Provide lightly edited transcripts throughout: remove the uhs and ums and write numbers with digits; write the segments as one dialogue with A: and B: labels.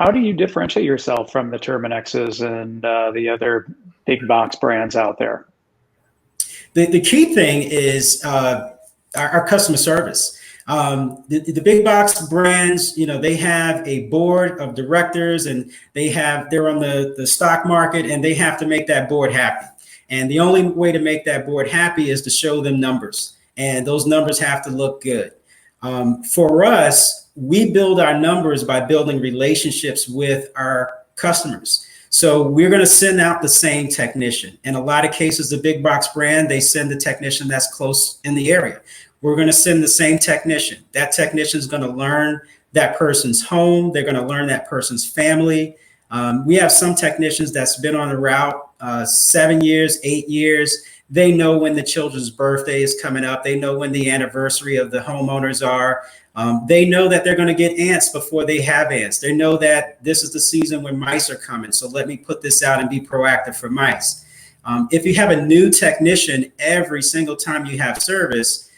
A: How do you differentiate yourself from the Terminixes and the other big box brands out there?
B: The key thing is our customer service. The big box brands, they have a board of directors, and they're on the stock market, and they have to make that board happy. And the only way to make that board happy is to show them numbers, and those numbers have to look good. For us, we build our numbers by building relationships with our customers. So we're going to send out the same technician. In a lot of cases, the big box brand, they send the technician that's close in the area. We're going to send the same technician. That technician is going to learn that person's home. They're going to learn that person's family. We have some technicians that's been on the route 7 years, 8 years. They know when the children's birthday is coming up. They know when the anniversary of the homeowners are. They know that they're going to get ants before they have ants. They know that this is the season when mice are coming. So let me put this out and be proactive for mice. If you have a new technician every single time you have service,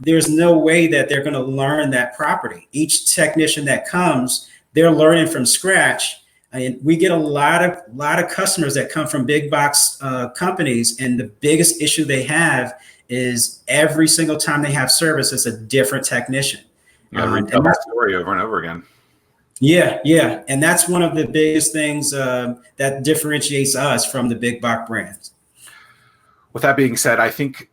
B: there's no way that they're going to learn that property. Each technician that comes, they're learning from scratch. And we get a lot of customers that come from big box companies, and the biggest issue they have is every single time they have service, it's a different technician.
C: Retell that story over and over again.
B: Yeah, and that's one of the biggest things that differentiates us from the big box brands.
C: With that being said, I think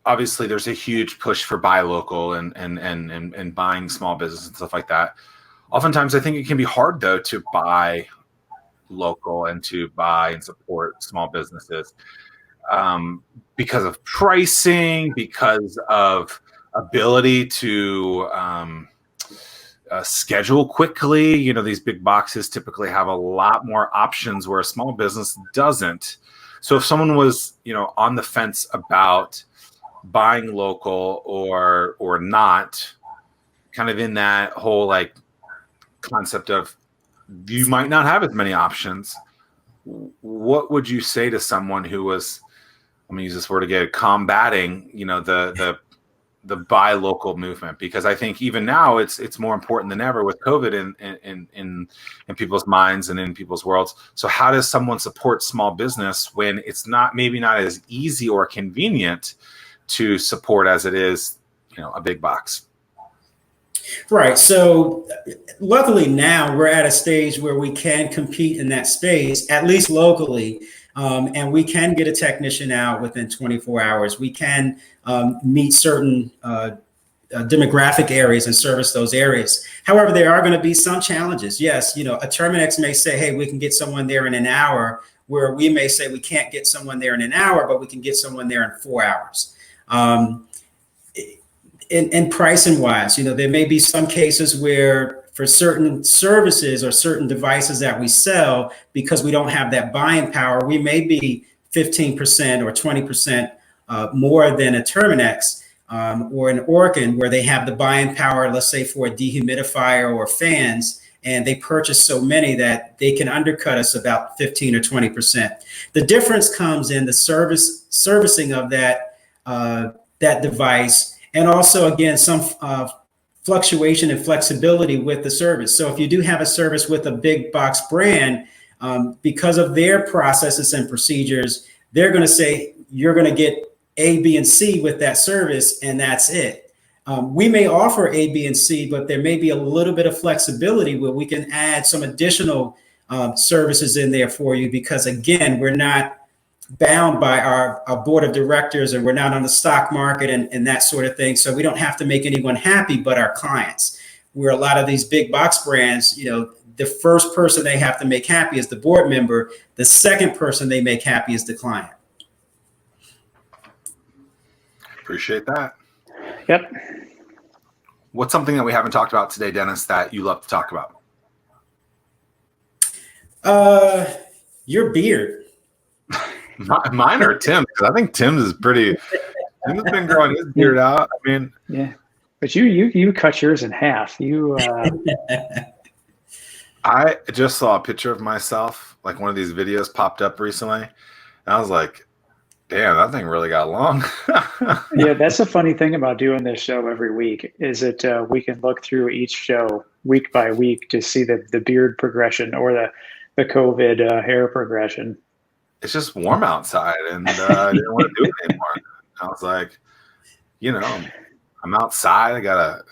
C: obviously there's a huge push for buy local and buying small business and stuff like that. Oftentimes, I think it can be hard though to buy local and to buy and support small businesses because of pricing, because of ability to schedule quickly. These big boxes typically have a lot more options where a small business doesn't. So if someone was, on the fence about buying local or not, kind of in that whole concept of you might not have as many options, what would you say to someone who was, I'm gonna use this word again, combating, the buy local movement? Because I think even now it's more important than ever with COVID in people's minds and in people's worlds. So how does someone support small business when it's maybe not as easy or convenient to support as it is, a big box?
B: Right. So luckily now we're at a stage where we can compete in that space, at least locally. And we can get a technician out within 24 hours. We can meet certain demographic areas and service those areas. However, there are going to be some challenges. Yes, a Terminix may say, hey, we can get someone there in an hour, where we may say we can't get someone there in an hour, but we can get someone there in 4 hours. And pricing wise, there may be some cases where for certain services or certain devices that we sell, because we don't have that buying power, we may be 15% or 20% more than a Terminix or an Orkin, where they have the buying power, let's say for a dehumidifier or fans, and they purchase so many that they can undercut us about 15 or 20%. The difference comes in the servicing of that device. And also, again, some fluctuation and flexibility with the service. So if you do have a service with a big box brand, because of their processes and procedures, they're going to say you're going to get A, B, and C with that service, and that's it. We may offer A, B, and C, but there may be a little bit of flexibility where we can add some additional services in there for you, because, again, we're not bound by our board of directors, and we're not on the stock market and that sort of thing. So we don't have to make anyone happy but our clients. Where a lot of these big box brands, the first person they have to make happy is the board member. The second person they make happy is the client.
C: Appreciate that.
A: Yep.
C: What's something that we haven't talked about today, Dennis, that you love to talk about?
B: Your beard.
C: Mine or Tim's, because I think Tim's is pretty. Tim's been growing his beard out. I mean,
A: yeah, but you cut yours in half.
C: I just saw a picture of myself, like one of these videos popped up recently, and I was like, Damn, that thing really got long.
A: Yeah, that's the funny thing about doing this show every week is that we can look through each show week by week to see the beard progression or the COVID hair progression.
C: It's just warm outside, and I didn't want to do it anymore. I was like, I'm outside. I got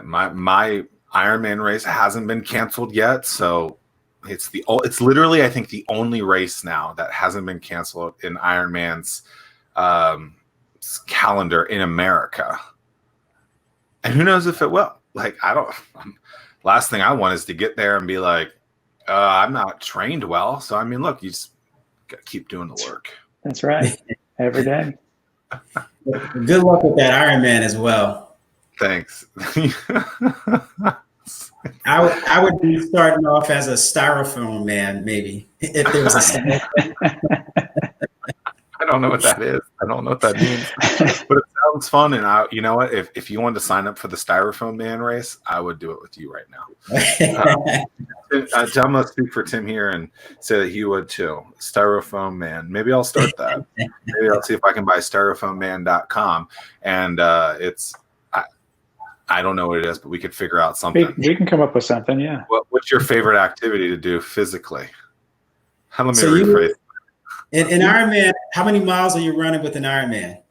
C: my Ironman race hasn't been canceled yet, so it's literally, I think, the only race now that hasn't been canceled in Ironman's calendar in America. And who knows if it will? Like, last thing I want is to get there and be like, I'm not trained well. So, I mean, look, you just got to keep doing the work.
A: That's right. Every day.
B: Good luck with that Ironman as well.
C: Thanks.
B: I would be starting off as a styrofoam man, maybe, if there was a
C: I don't know what that is. I don't know what that means, but it sounds fun. And you know what? If you wanted to sign up for the Styrofoam Man race, I would do it with you right now. I'm going to speak for Tim here and say that he would too. Styrofoam Man. Maybe I'll start that. Maybe I'll see if I can buy styrofoamman.com. And I don't know what it is, but we could figure out something.
A: We can come up with something, yeah.
C: What's your favorite activity to do physically? Let me rephrase.
B: In Ironman, how many miles are you running with an Ironman?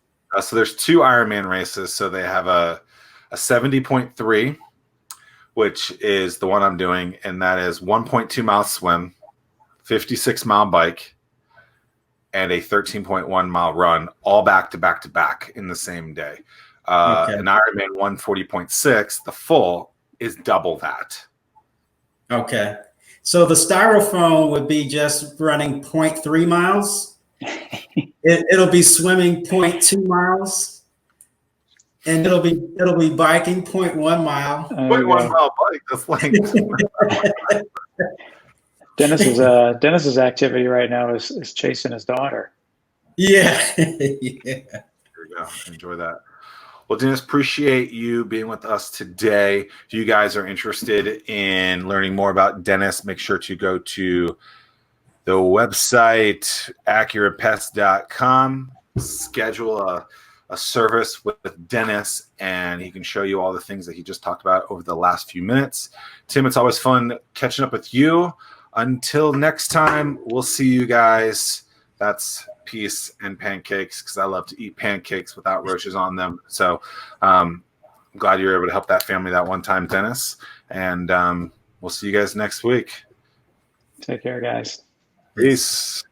C: So there's 2 Ironman races. So they have a 70.3, which is the one I'm doing, and that is 1.2 mile swim, 56-mile bike, and a 13.1 mile run, all back to back to back in the same day. An Ironman 140.6, the full, is double that. Okay.
B: So the styrofoam would be just running 0.3 miles. It'll be swimming 0.2 miles, and it'll be biking 0.1 mile.
C: 0.1 mile bike. That's like
A: Dennis's activity right now is chasing his daughter.
B: Yeah.
C: Yeah. There we go. Enjoy that. Well, Dennis, appreciate you being with us today. If you guys are interested in learning more about Dennis, make sure to go to the website, accuridpest.com, schedule a service with Dennis, and he can show you all the things that he just talked about over the last few minutes. Tim, it's always fun catching up with you. Until next time, we'll see you guys. That's peace and pancakes, because I love to eat pancakes without roaches on them. So I'm glad you were able to help that family that one time, Dennis. And we'll see you guys next week.
A: Take care, guys.
C: Peace.